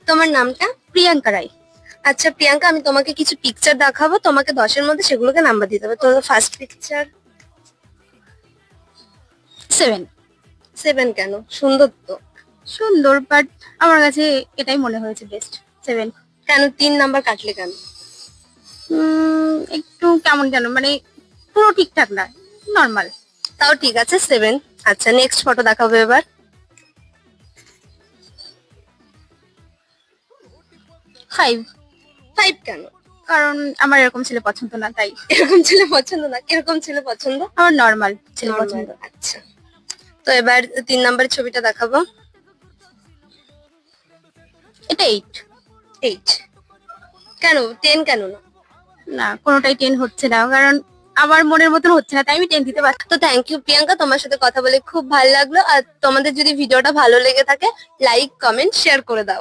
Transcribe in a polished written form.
তোমার নামটা? প্রিয়াঙ্কা রায়। আচ্ছা প্রিয়াঙ্কা, আমি তোমাকে কিছু পিকচার দেখাবো, তোমাকে 10-এর মধ্যে সেগুলোকে নাম্বার দিতে হবে। তো ফার্স্ট পিকচার 7। 7 কেন? সুন্দর তো। সুন্দর, বাট আমার কাছে এটাই মনে হয়েছে বেস্ট। 7। কেন 3 নাম্বার কাটলে কেন? একটু কেমন যেন, মানে পুরো ঠিকঠাক না, নর্মাল। তাও ঠিক আছে 7। আচ্ছা নেক্সট ফটো দেখাবো এবার। 5। 5 কেন? কারণ আমার এরকম ছেলে পছন্দ না, তাই। এরকম ছেলে পছন্দ না? কিরকম ছেলে পছন্দ? আমার নর্মাল ছেলে Normal, পছন্দ। আচ্ছা। তো এবার 3 নাম্বারের ছবিটা দেখাবো। এটা 8। 8 কেন? 10 কেন না? না, কোনোটাই 10 হচ্ছে না, কারণ আমার মনের মতন হচ্ছে না, তাই আমি 10 দিতে পারছি। তো থ্যাংক ইউ প্রিয়াঙ্কা, তোমার সাথে কথা বলে খুব ভালো লাগলো। আর তোমাদের যদি ভিডিওটা ভালো লেগে থাকে, লাইক কমেন্ট শেয়ার করে দাও।